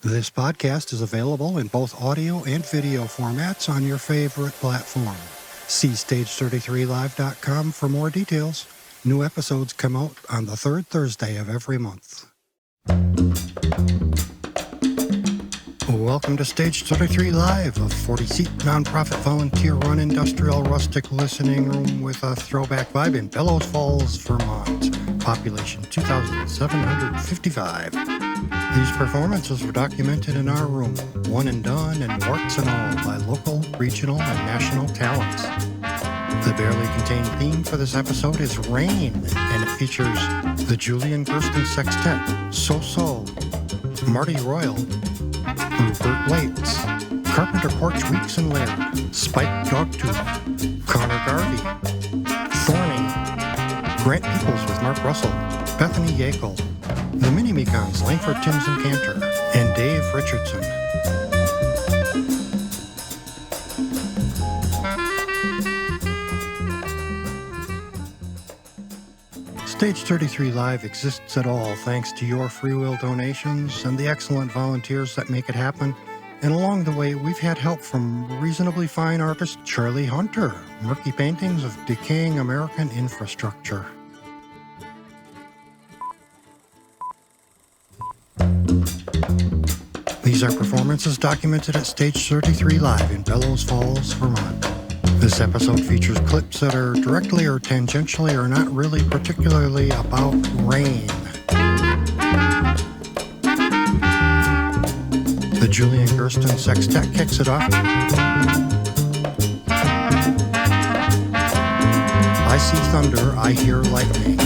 This podcast is available in both audio and video formats on your favorite platform. See stage33live.com for more details. New episodes come out on the third Thursday of every month. Welcome to Stage 33 Live, a 40-seat nonprofit volunteer-run industrial-rustic listening room with a throwback vibe in Bellows Falls, Vermont. Population 2,755. These performances were documented in our room, one and done and warts and all by local, regional, and national talents. The barely contained theme for this episode is Rain, and it features the Julian Gersten Sextet, So-So, Marty Royal, Rupert Lates, Carpenter Porch Weeks and Laird, Spike Dogtooth, Connor Garvey, Thorny, Grant Peoples with Mark Russell, Bethany Yackel, the Mini-Mecons, Langford, Timms and Cantor, and Dave Richardson. Stage 33 Live exists at all thanks to your free will donations and the excellent volunteers that make it happen. And along the way, we've had help from reasonably fine artist Charlie Hunter, murky paintings of decaying American infrastructure. These are performances documented at Stage 33 Live in Bellows Falls, Vermont. This episode features clips that are directly or tangentially or not really particularly about rain. The Julian Gersten Sextet kicks it off. I see thunder, I hear lightning.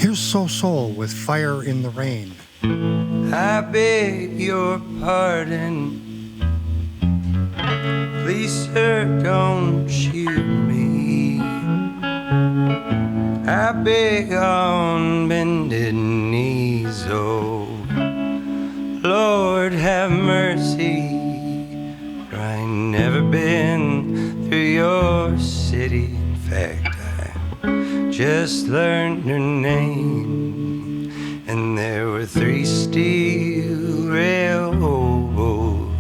Here's So Soul with Fire in the Rain. I beg your pardon. Please, sir, don't shoot me. I beg on bended knees, oh Lord, have mercy. For I ain't never been through your city. In fact, I just learned her name. And there were 3 steel railroads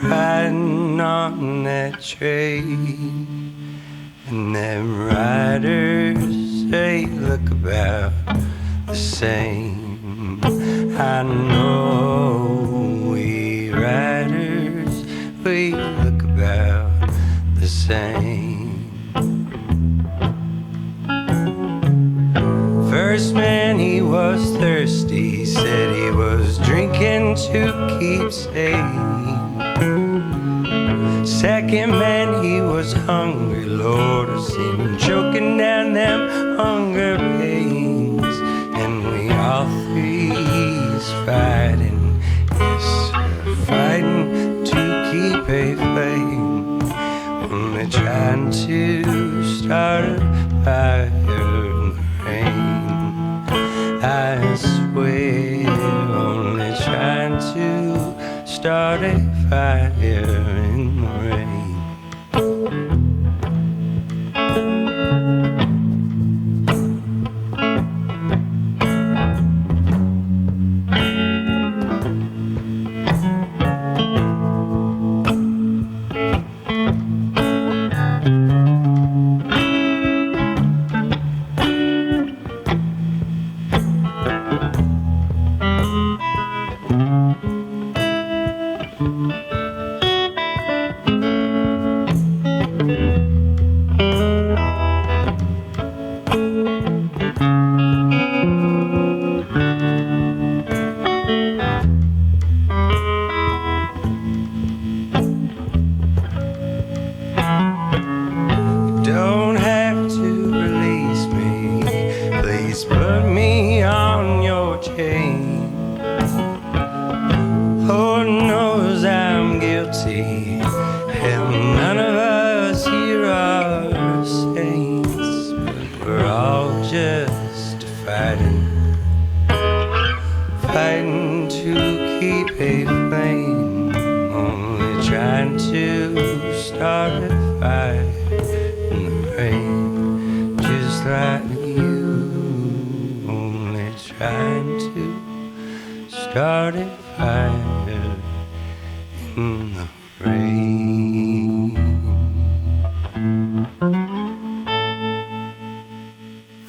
riding on that train. And them riders, they look about the same. I know we riders, we look about the same. First man, he was thirsty, said he was drinking to keep sane. Second man, he was hungry, Lord, I seen him choking down them hunger pains. And we all 3's fighting, yes sir, fighting to keep a flame. Only trying to start a fire in the rain. I swear, only trying to start a fire in the rain.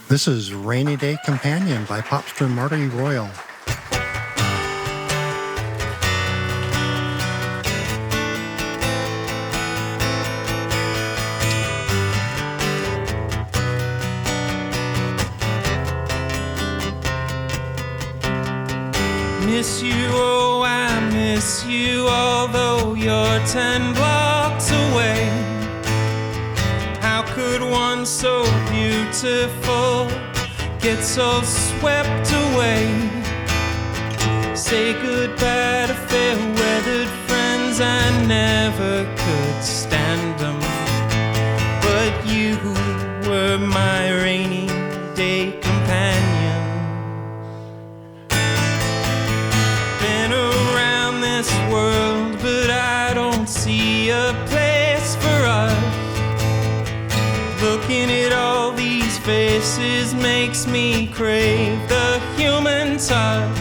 This is Rainy Day Companion by popster Marty Royal. Miss you, oh I miss you, although you're 10 blocks away. How could one so beautiful get so swept away? Say goodbye to fair-weathered friends, I never could stand them. But you were my rainy day companion. Been around this world, but I don't see a place for us. Looking at all these faces makes me crave the human touch.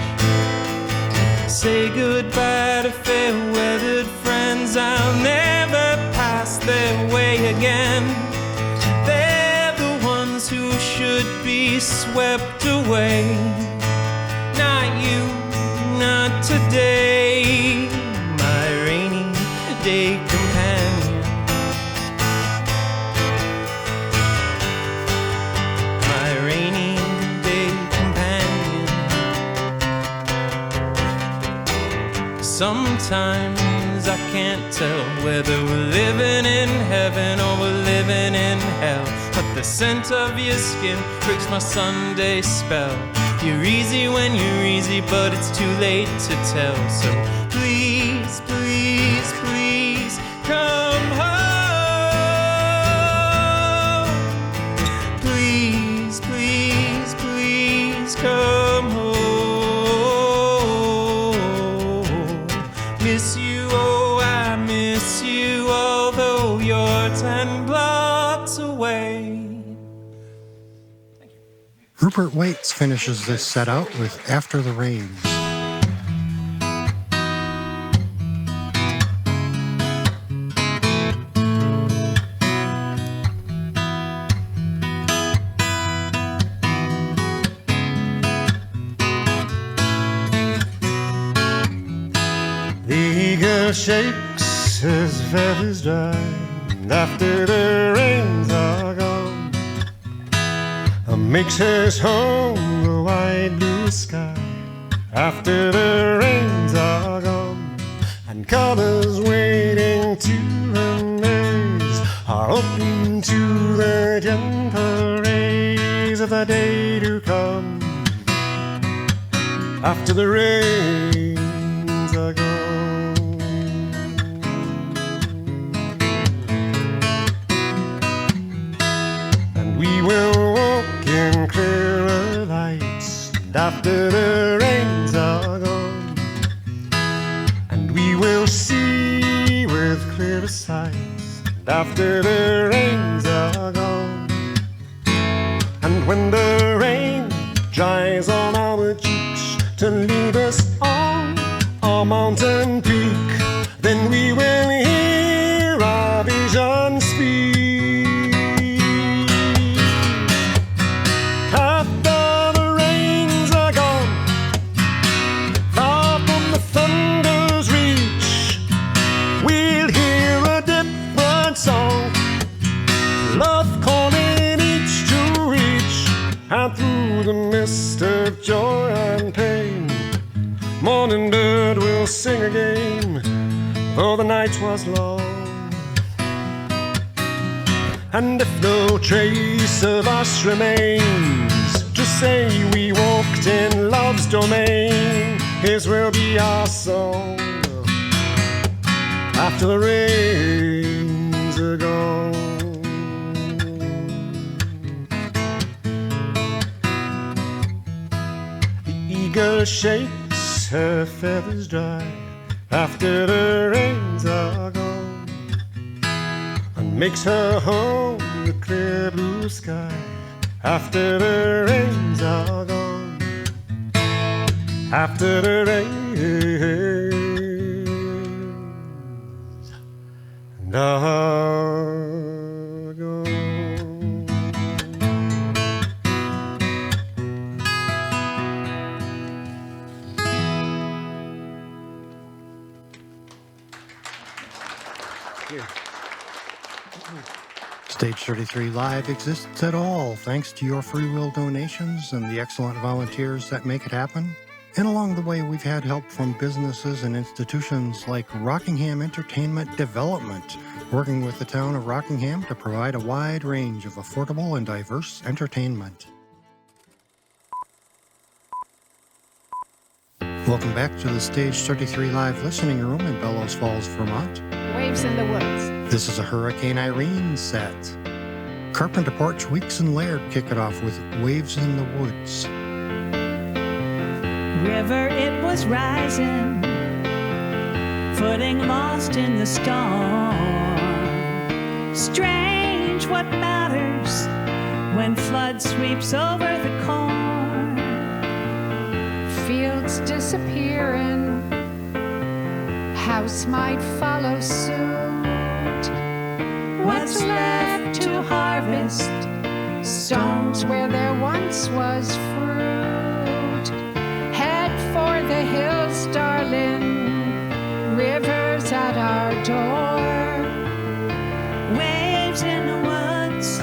Say goodbye to fair-weathered friends, I'll never pass their way again. They're the ones who should be swept away. Not you, not today, my rainy day companion. Sometimes I can't tell whether we're living in heaven or we're living in hell. But The scent of your skin breaks my Sunday spell. You're easy when you're easy, but it's too late to tell. So please, please, please come home. Please, please, please come home. Miss you, oh, I miss you, although you're 10 blocks away. Rupert Waits finishes this set out with After the Rains. The eagle shakes his feathers dry after the rains are gone. Makes his home the wide blue sky after the rains are gone, and colors waiting to amaze are open to the gentle rays of the day to come after the rains are gone. And we will in clearer lights after the rains are gone, and we will see with clearer sights after the rains are gone. And when the rain dries on our cheeks to lead us on our mountain peak, then we will hear our vision speak. The mist of joy and pain, morning bird will sing again, though the night was long. And if no trace of us remains, just say we walked in love's domain. His will be our song after the rains are gone. Eagle shakes her feathers dry after the rains are gone, and makes her home the clear blue sky after the rains are gone, after the rains are gone. Stage 33 Live exists at all thanks to your free will donations and the excellent volunteers that make it happen. And along the way, we've had help from businesses and institutions like Rockingham Entertainment Development, working with the town of Rockingham to provide a wide range of affordable and diverse entertainment. Welcome back to the Stage 33 Live listening room in Bellows Falls, Vermont. Waves in the Woods. This is a Hurricane Irene set. Carpenter Porch, Weeks and Laird kick it off with Waves in the Woods. River, it was rising, footing lost in the storm. Strange what matters when flood sweeps over the corn. Fields disappearing, house might follow suit. What's left to harvest? Stones where there once was fruit. Head for the hills, darling, rivers at our door. Waves in the woods,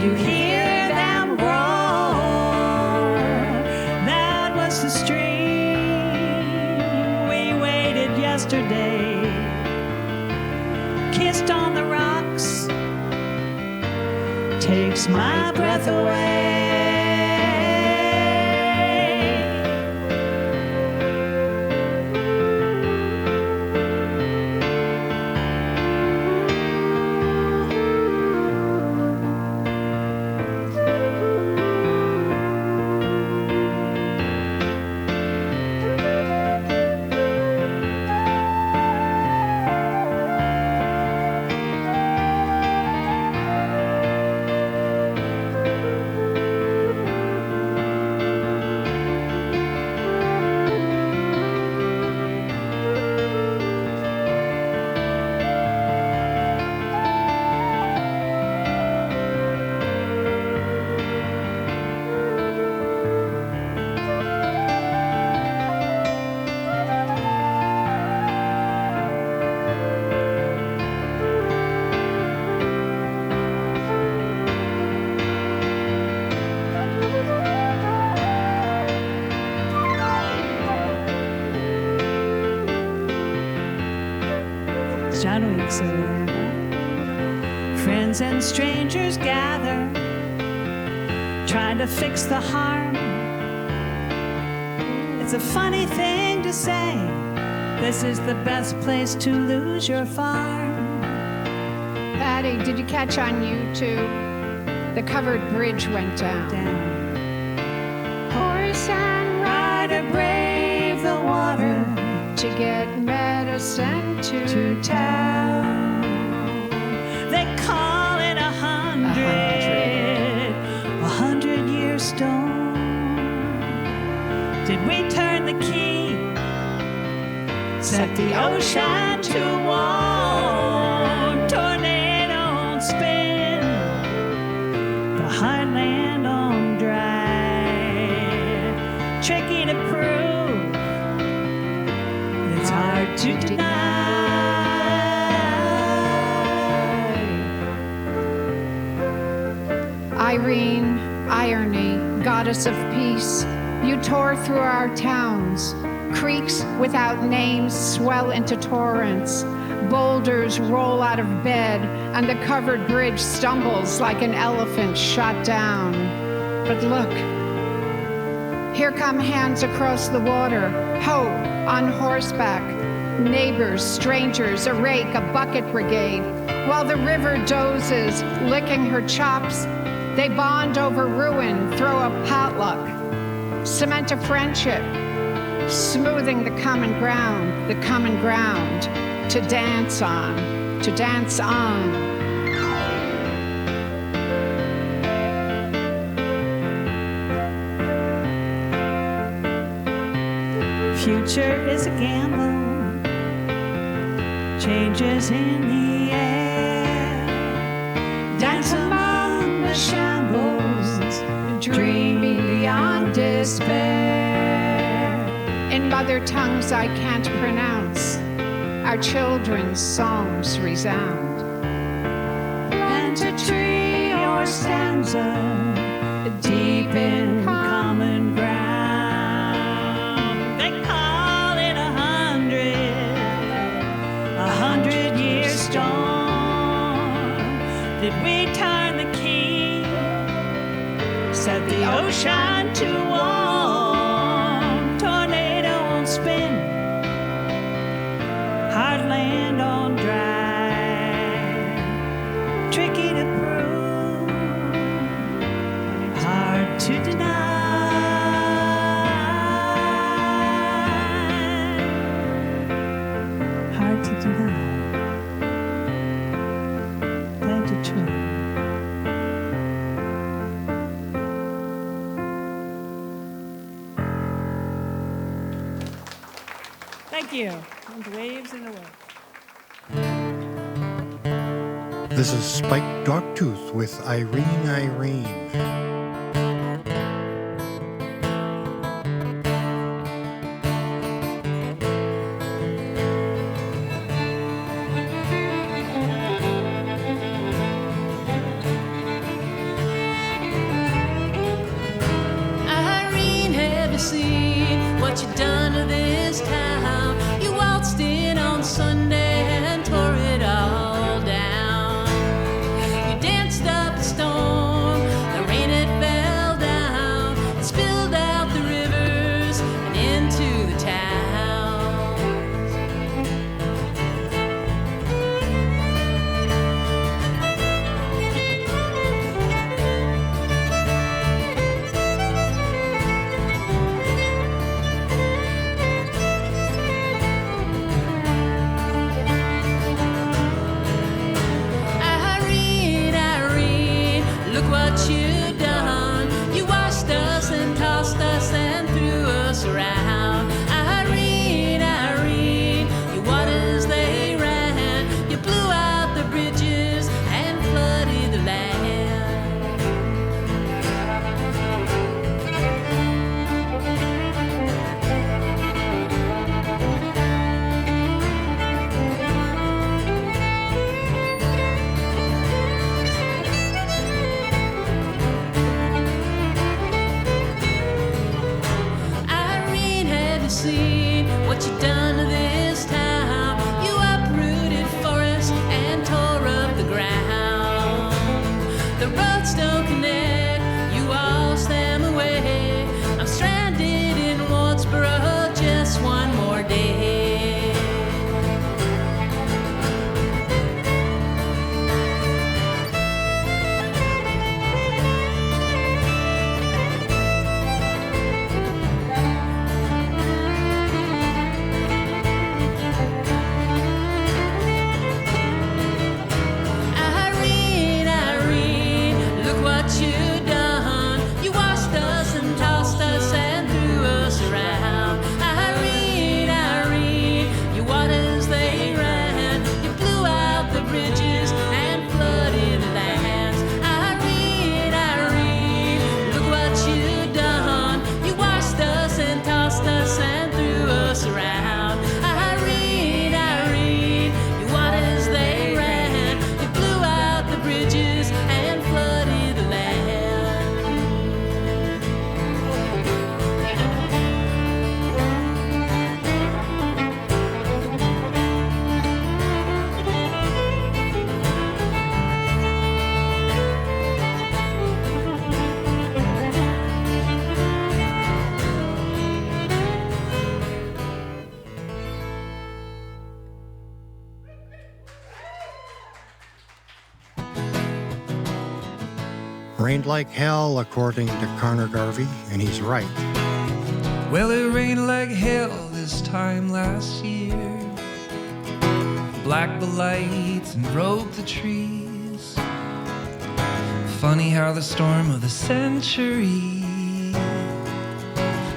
you hear them roar. That was the stream we waded yesterday, kissed on the rocks my breath away. John Weeks over there. Friends and strangers gather, trying to fix the harm. It's a funny thing to say, this is the best place to lose your farm. Patty, did you catch on YouTube? The covered bridge went down. Horse and rider brave the water to get medicine to town. They call it 100-year storm. Did we turn the key? Set the ocean to warm. Tornado spin the heartland on dry. Tricky to prove, it's hard to deny. Irene, irony, goddess of peace, you tore through our towns. Creeks without names swell into torrents. Boulders roll out of bed, and the covered bridge stumbles like an elephant shot down. But look, here come hands across the water, hope on horseback, neighbors, strangers, a rake, a bucket brigade. While the river dozes, licking her chops, they bond over ruin, throw a potluck, cement a friendship, smoothing the common ground, to dance on, to dance on. Future is a gamble, changes in the air. Dance among the shambles, dreaming beyond despair. In mother tongues I can't pronounce, our children's songs resound. Plant a tree or stanza, deep in common ground. They call it 100-year storm. Did we turn the key? Set the ocean to warm. Tornado won't spin, hard land on dry. Tricky to prove, hard to deny. Hard to deny. Plant a tree. Thank you. And waves in the wind. This is Spiked Dogtooth with Irene, Irene. Irene, have you seen what you done to this town? You waltzed in on Sunday and tore it all down. You danced up the storm rained like hell, according to Connor Garvey, and he's right. Well, it rained like hell this time last year. Black the lights and broke the trees. Funny how the storm of the century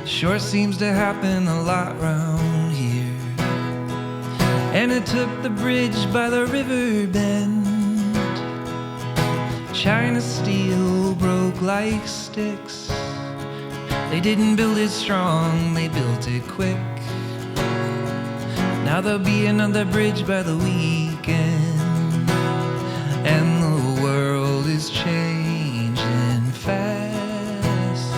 sure seems to happen a lot round here. And it took the bridge by the river bend. China steel broke like sticks. They didn't build it strong, they built it quick. Now there'll be another bridge by the weekend, and the world is changing fast.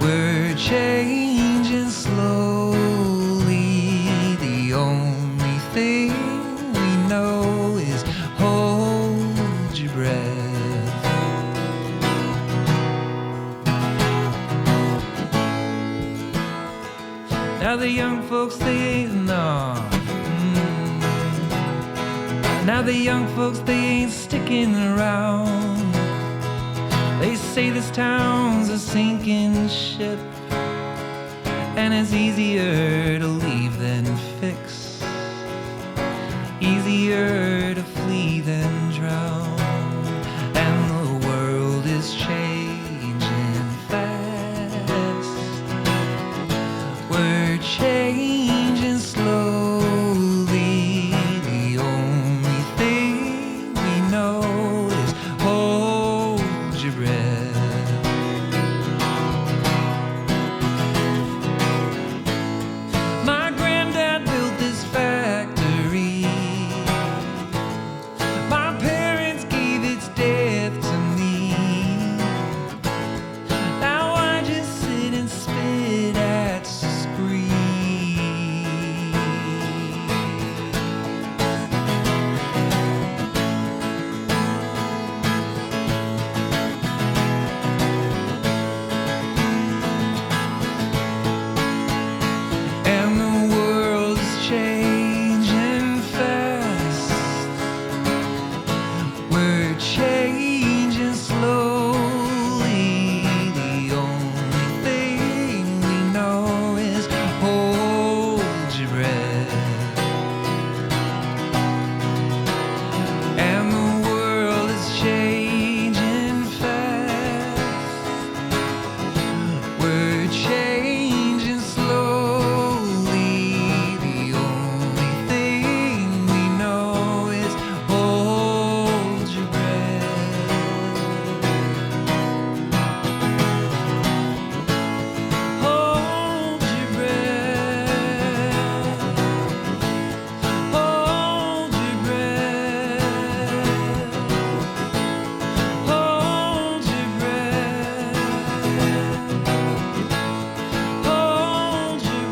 We're changing slowly. The only thing we know is hold your breath. Now the young folks, they ain't Now the young folks, they ain't sticking around. They say this town's a sinking ship, and it's easier to leave than fix, easier to flee than drown. And the world is changing fast. We're changing slowly. The only thing we know is hold your breath. My granddad built this factory. My parents gave its death to me. Now I just sit and spit at screen. And the world is changing fast. We're changing slowly. The only thing we know is hold your breath. And the world is changing fast. We're changing slowly. The only thing we know is hold your breath. Hold your breath. Hold your breath. Hold your breath. Hold your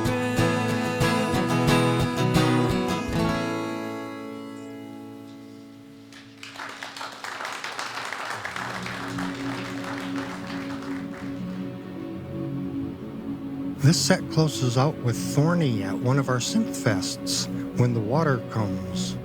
This set closes out with Thorny at one of our synth fests, When the Water Comes.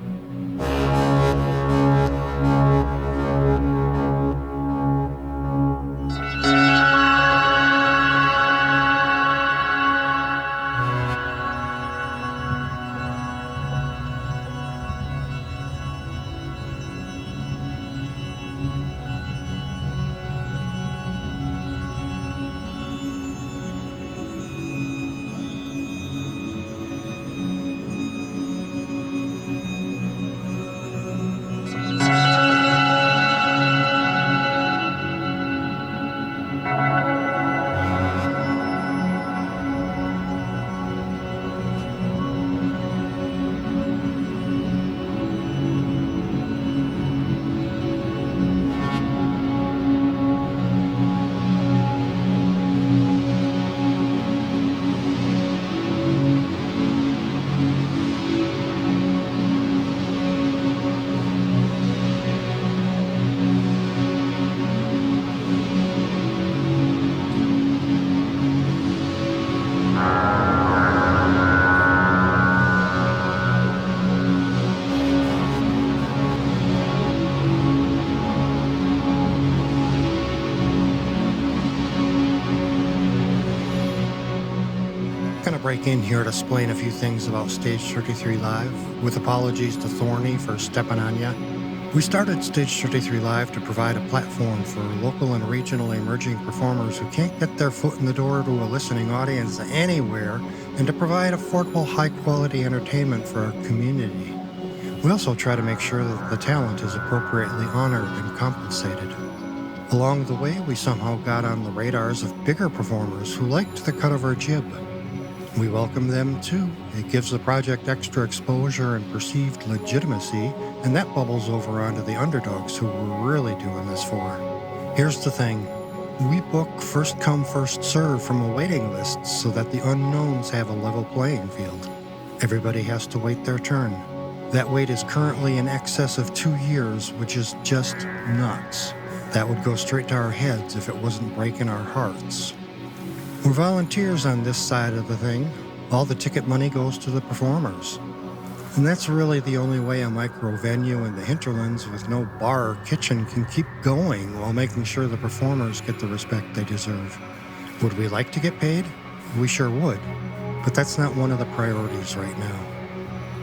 going to break in here to explain a few things about Stage 33 Live, with apologies to Thorny for stepping on ya. We started Stage 33 Live to provide a platform for local and regional emerging performers who can't get their foot in the door to a listening audience anywhere, and to provide affordable, high-quality entertainment for our community. We also try to make sure that the talent is appropriately honored and compensated. Along the way, we somehow got on the radars of bigger performers who liked the cut of our jib. We welcome them too. It gives the project extra exposure and perceived legitimacy, and that bubbles over onto the underdogs who we're really doing this for. Here's the thing. We book first come, first serve from a waiting list so that the unknowns have a level playing field. Everybody has to wait their turn. That wait is currently in excess of 2 years, which is just nuts. That would go straight to our heads if it wasn't breaking our hearts. We're volunteers on this side of the thing. All the ticket money goes to the performers. And that's really the only way a micro venue in the hinterlands with no bar or kitchen can keep going while making sure the performers get the respect they deserve. Would we like to get paid? We sure would. But that's not one of the priorities right now.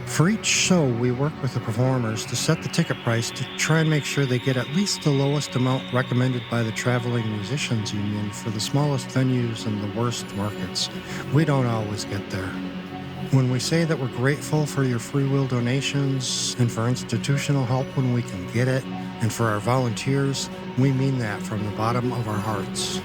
For each show, we work with the performers to set the ticket price to try and make sure they get at least the lowest amount recommended by the Traveling Musicians Union for the smallest venues and the worst markets. We don't always get there. When we say that we're grateful for your free will donations and for institutional help when we can get it, and for our volunteers, we mean that from the bottom of our hearts.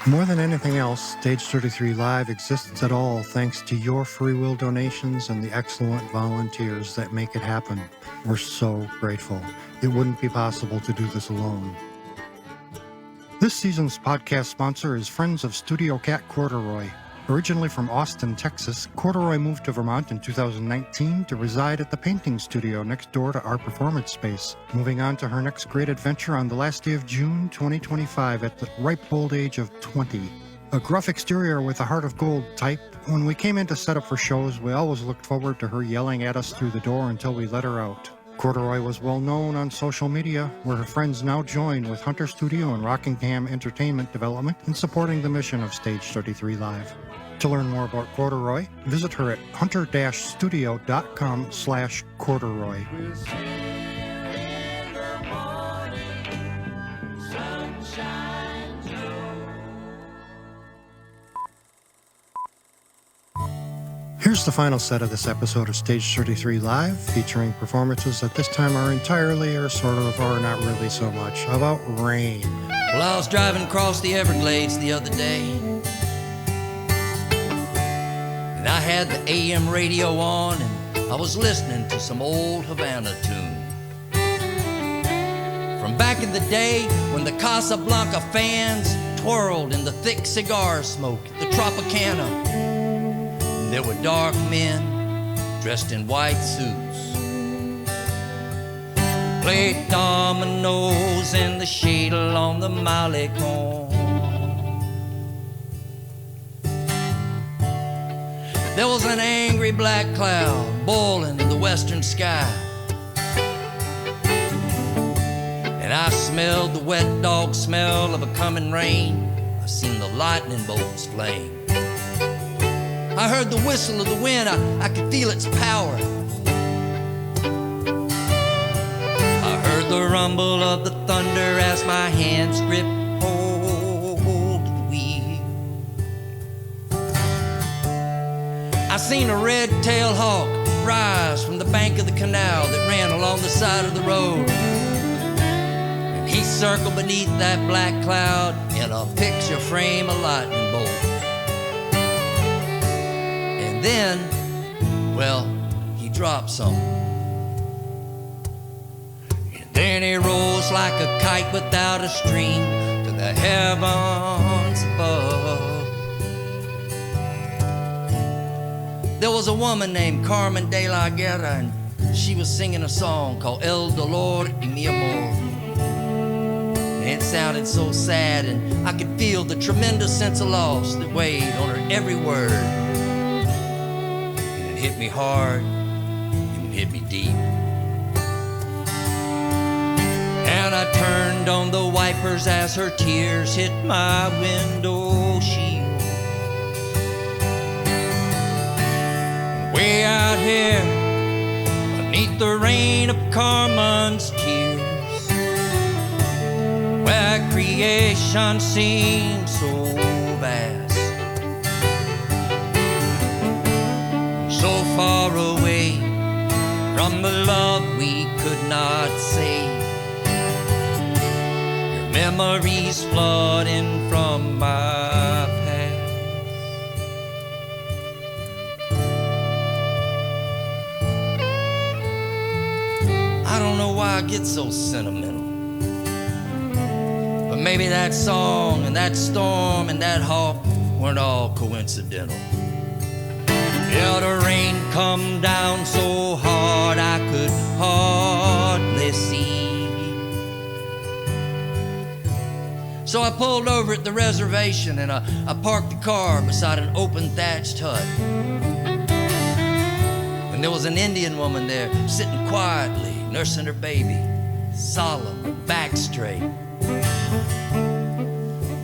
More than anything else, Stage 33 Live exists at all thanks to your free will donations and the excellent volunteers that make it happen. We're so grateful. It wouldn't be possible to do this alone. This season's podcast sponsor is Friends of Studio Cat Corduroy. Originally from Austin, Texas, Corduroy moved to Vermont in 2019 to reside at the painting studio next door to our performance space, moving on to her next great adventure on the last day of June 2025 at the ripe old age of 20. A gruff exterior with a heart of gold type, when we came in to set up for shows, we always looked forward to her yelling at us through the door until we let her out. Corduroy was well known on social media, where her friends now join with Hunter Studio and Rockingham Entertainment Development in supporting the mission of Stage 33 Live. To learn more about Corduroy, visit her at hunter-studio.com/corduroy. Here's the final set of this episode of Stage 33 Live, featuring performances that this time are entirely or sort of or not really so much about rain. Well, I was driving across the Everglades the other day, and I had the AM radio on, and I was listening to some old Havana tune. From back in the day when the Casablanca fans twirled in the thick cigar smoke at the Tropicana. And there were dark men dressed in white suits, played dominoes in the shade along the Malecon. There was an angry black cloud boiling in the western sky, and I smelled the wet dog smell of a coming rain. I seen the lightning bolts flame. I heard the whistle of the wind, I could feel its power. I heard the rumble of the thunder as my hands gripped hold of the wheel. I seen a red-tailed hawk rise from the bank of the canal that ran along the side of the road. And he circled beneath that black cloud in a picture frame of lightning bolt. And then, well, he dropped something. And then he rose like a kite without a string to the heavens above. There was a woman named Carmen de la Guerra, and she was singing a song called El Dolor y Mi Amor. And it sounded so sad, and I could feel the tremendous sense of loss that weighed on her every word. And it hit me hard, and it hit me deep. And I turned on the wipers as her tears hit my window shield. Way out here, beneath the rain of Carmen's tears, where creation seems so vast, so far away from the love we could not say. Your memories flooding from my past. I don't know why I get so sentimental, but maybe that song and that storm and that hawk weren't all coincidental. Yeah, the rain come down so hard I could hardly see. So I pulled over at the reservation and I parked the car beside an open thatched hut. And there was an Indian woman there sitting quietly, nursing her baby, solemn, back straight.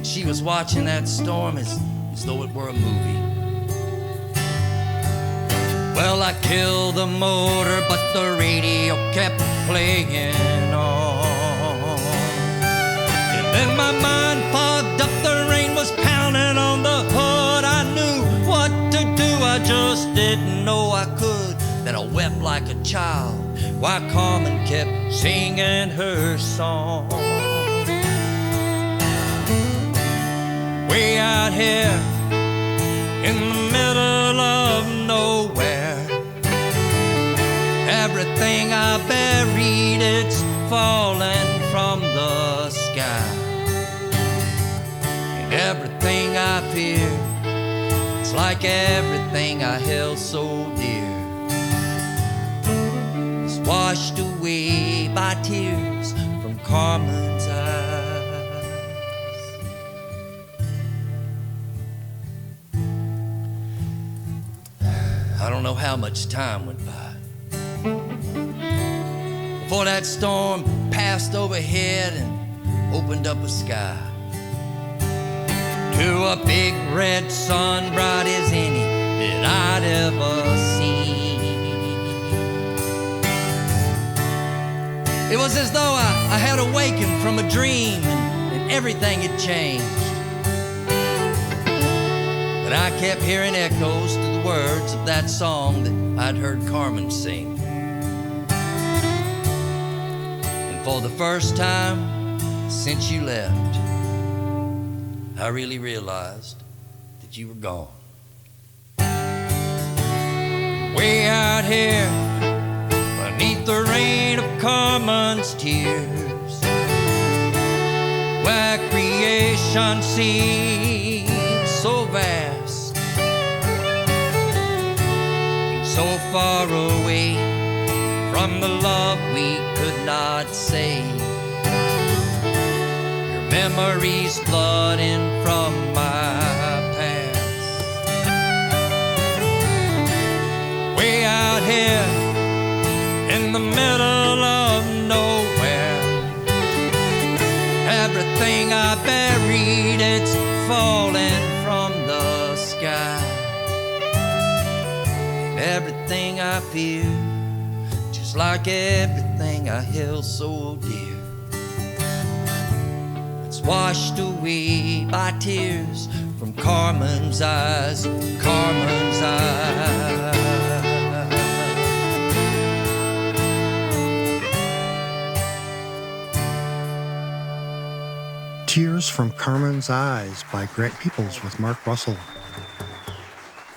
She was watching that storm as though it were a movie. Well, I killed the motor, but the radio kept playing on. And then my mind fogged up, the rain was pounding on the hood. I knew what to do, I just didn't know I could. Then I wept like a child while Carmen kept singing her song. Way out here in the middle of nowhere, everything I buried, it's falling from the sky. And everything I fear, it's like everything I held so dear, washed away by tears from Carmen's eyes. I don't know how much time went by before that storm passed overhead and opened up a sky to a big red sun, bright as any that I'd ever seen. It was as though I had awakened from a dream and everything had changed. But I kept hearing echoes to the words of that song that I'd heard Carmen sing. And for the first time since you left, I really realized that you were gone. Way out out here beneath the rain of Carmen's tears, where creation seems so vast, so far away from the love we could not say. Your memories flooding from my past. Way out here in the middle of nowhere, everything I buried, it's falling from the sky. And everything I fear, just like everything I held so dear, it's washed away by tears from Carmen's eyes, Carmen's eyes. Tears from Carmen's Eyes by Grant Peoples with Mark Russell.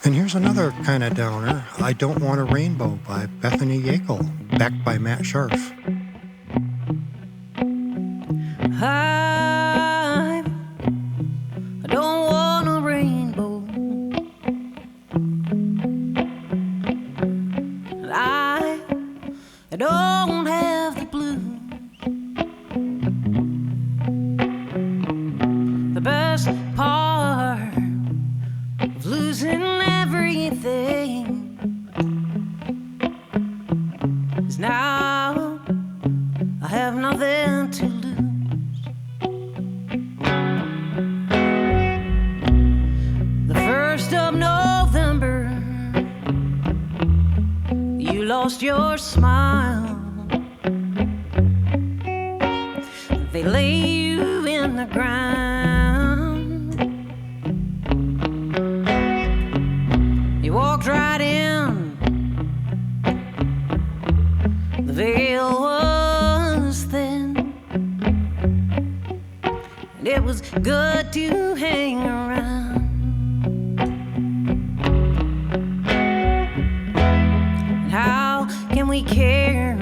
And here's another kind of downer, I Don't Want a Rainbow by Bethany Yackel, backed by Matt Scharf. I don't want a rainbow. I don't have the blues. The best part of losing everything is now I have nothing to lose. The 1st of November, you lost your smile. They lay you in the ground. You walked right in. The veil was thin, and it was good to hang around. And how can we care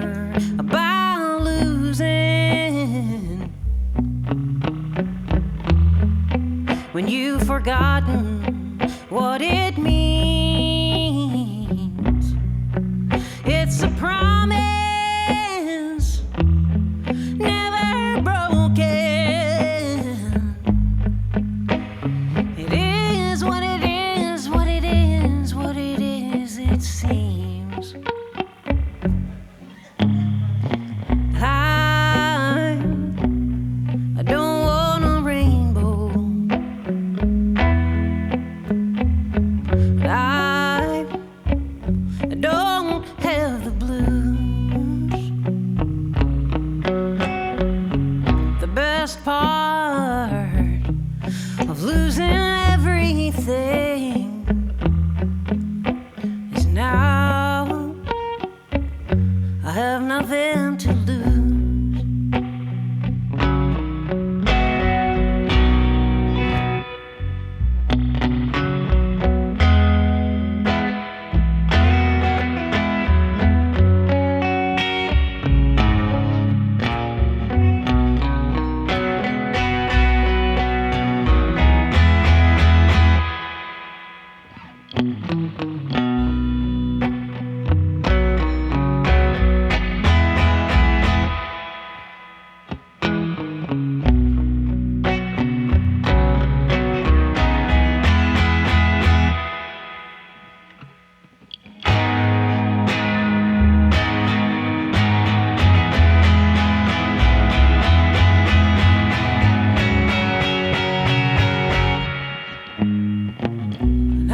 about losing when you've forgotten what it means? It's a promise never broken. It is what it is, what it is, what it is, it seems. I don't want a rainbow. I don't have the blues. The best part of losing everything is now I have nothing to lose. I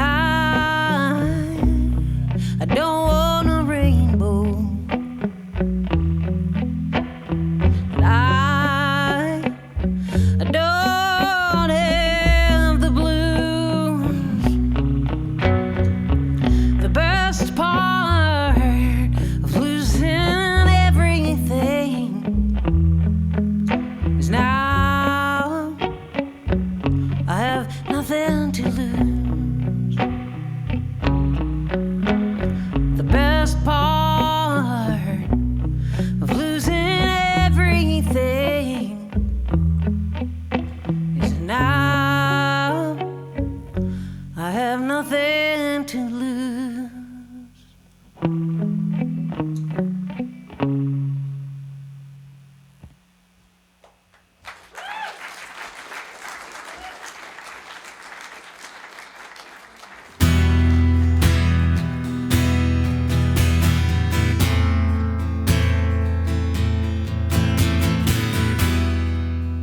to lose.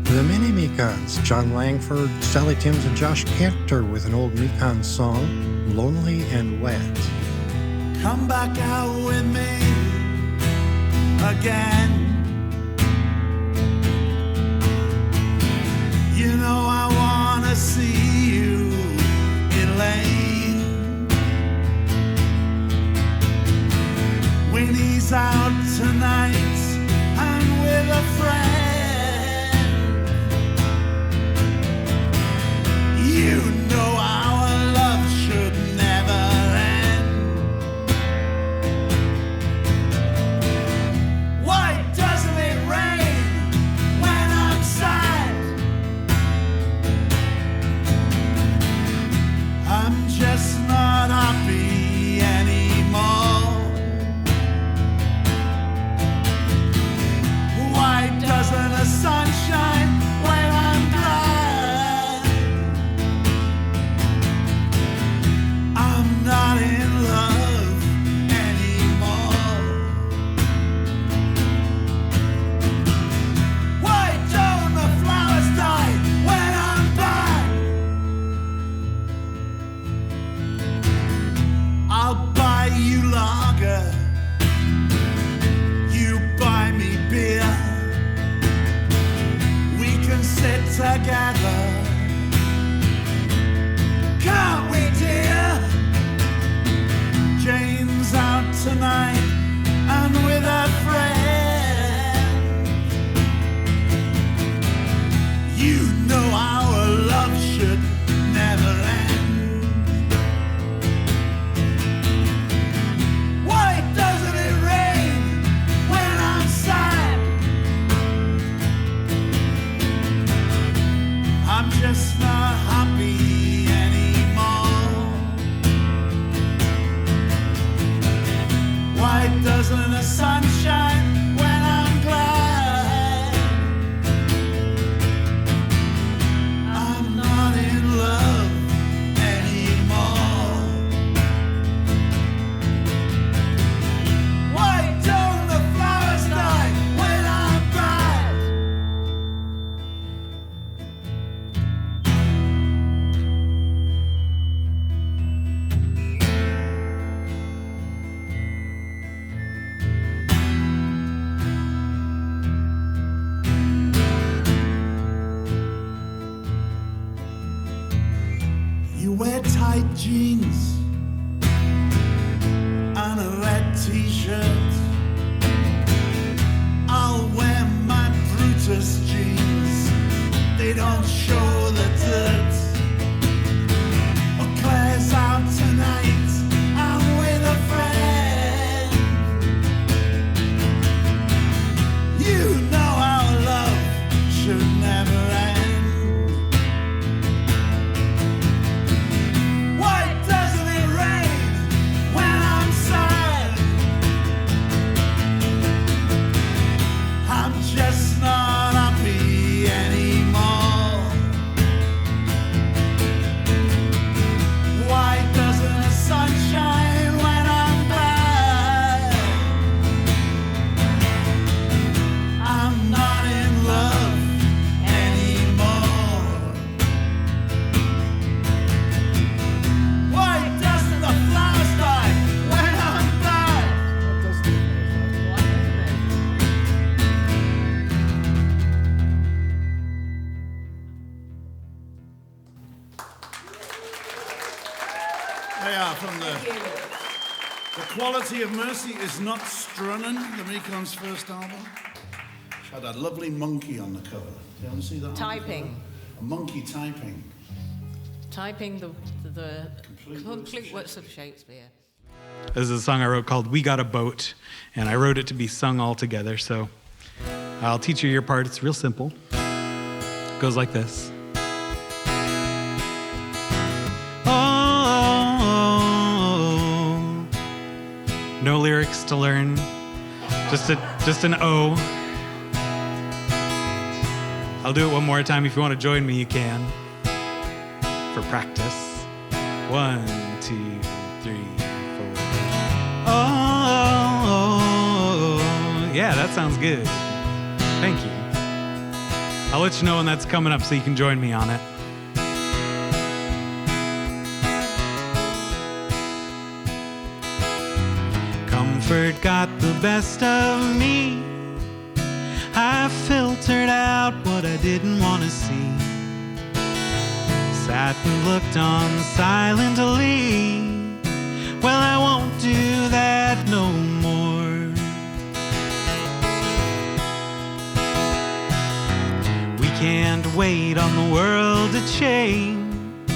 The Mini Mekons, John Langford, Sally Timms, and Josh Cantor with an old Mekon song, Lonely and Wet. Come back out with me again. You know I wanna see you, Elaine. Winnie's out tonight and with a friend. You know our love should never end. Why doesn't it rain when I'm sad? I'm just not happy anymore. Why doesn't the sun shine when I'm glad? I'm not in love anymore. Why don't the flowers die when I'm back? I'll buy you lager, you buy me beer. We can sit together, can't we, dear? Jane's out tonight and with a friend. You know our love should never end. Why doesn't it rain when I'm sad? I'm just not happy anymore. Why doesn't the sun shine when I'm glad? I'm not in love anymore. Why don't the flowers die when I'm bad? You wear tight jeans and a red t-shirt. I'll wear my Brutus jeans, they don't show the dirt. Oh, Claire's out tonight, I'm with a friend. You know our love should never end. Why doesn't it rain when I'm sad? I'm just not happy anymore. Why doesn't the sun shine when I'm glad? I'm not in love anymore. Why doesn't the flowers die when I'm bad? They are from the Quality of Mercy is Not Strunning, the Mekon's first album. Which had a lovely monkey on the cover. Do you want to see that? Typing. A monkey typing. Typing the complete works of Shakespeare. This is a song I wrote called We Got a Boat, and I wrote it to be sung all together, so I'll teach you your part. It's real simple. It goes like this. Oh, No lyrics to learn. Just an O. I'll do it one more time. If you want to join me, you can. For practice. 1, 2, 3, 4. Oh, yeah, that sounds good. Thank you. I'll let you know when that's coming up so you can join me on it. Comfort got the best of me. I filtered out what I didn't want to see. Sat and looked on silently. Well, I won't do that no more. We can't wait on the world to change.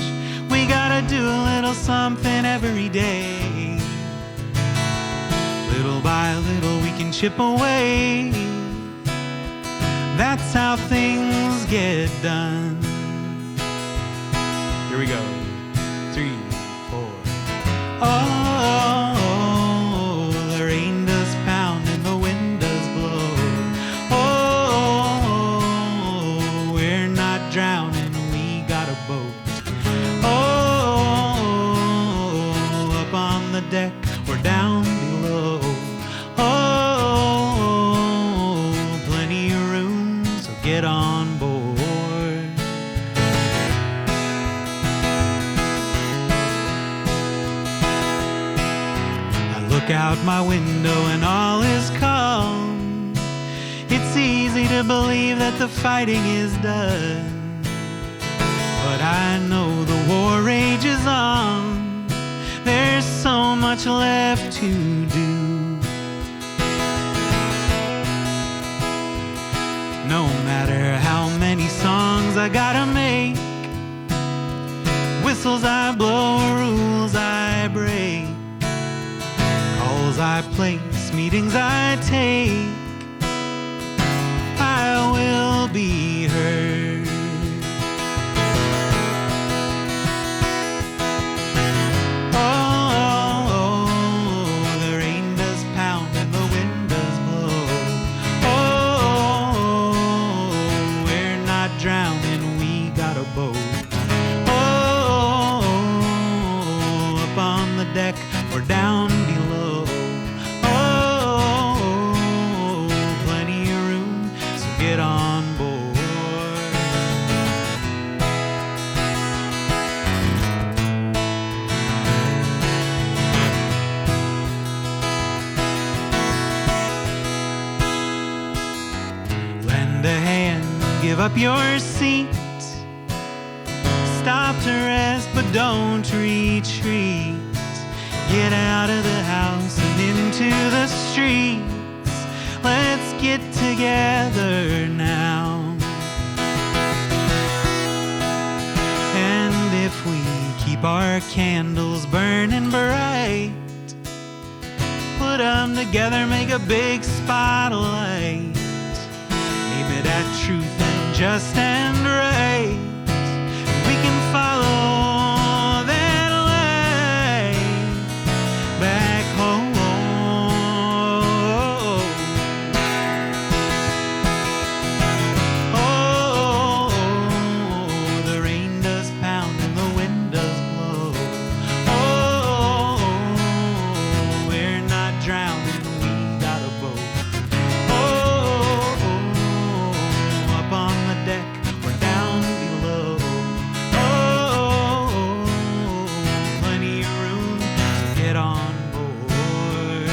We gotta do a little something every day. Little by little we can chip away. That's how things get done. Here we go. 3, 4. Oh, the rain does pound and the wind does blow. Oh, we're not drowning, we got a boat. Oh, up on the deck, we're down below. Oh, plenty of room, so get on board. Look out my window and all is calm. It's easy to believe that the fighting is done, but I know the war rages on. There's so much left to do. No matter how many songs I gotta make, whistles I blow, rules I break, calls I place, meetings I take, I will be heard. Oh, the rain does pound and the wind does blow. Oh, we're not drowning, we got a boat. Oh, up on the deck or down below. Oh, plenty of room, so get on board. Lend a hand, give up your seat. Stop to rest, but don't retreat. Get out of the house and into the streets. Let's get together now. And if we keep our candles burning bright, put them together, make a big spotlight. Aim it at truth and just and right. We can follow that light back home. Oh, the rain does pound and the wind does blow. Oh, we're not drowning, we got a boat. Oh, up on the deck, we're down below. Oh, plenty of room, so get on board.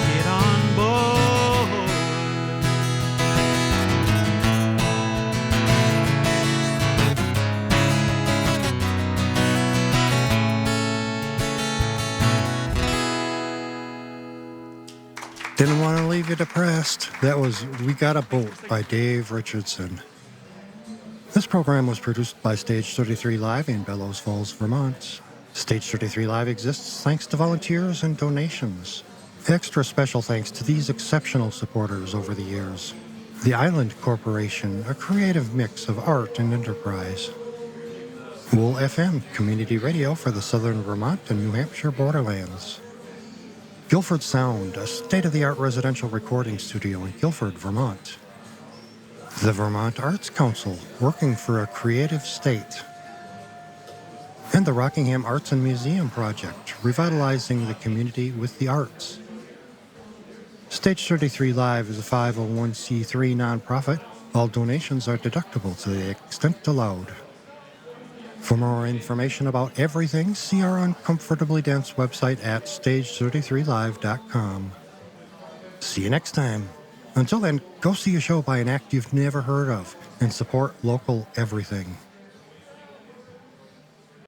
Get on board. Didn't want to leave you depressed. That was We Got a Boat by Dave Richardson. This program was produced by Stage 33 Live in Bellows Falls, Vermont. Stage 33 Live exists thanks to volunteers and donations. Extra special thanks to these exceptional supporters over the years. The Island Corporation, a creative mix of art and enterprise. Wool FM, community radio for the southern Vermont and New Hampshire borderlands. Guilford Sound, a state-of-the-art residential recording studio in Guilford, Vermont. The Vermont Arts Council, working for a creative state. And the Rockingham Arts and Museum Project, revitalizing the community with the arts. Stage 33 Live is a 501c3 nonprofit. All donations are deductible to the extent allowed. For more information about everything, see our Uncomfortably Dense website at stage33live.com. See you next time. Until then, go see a show by an act you've never heard of and support local everything.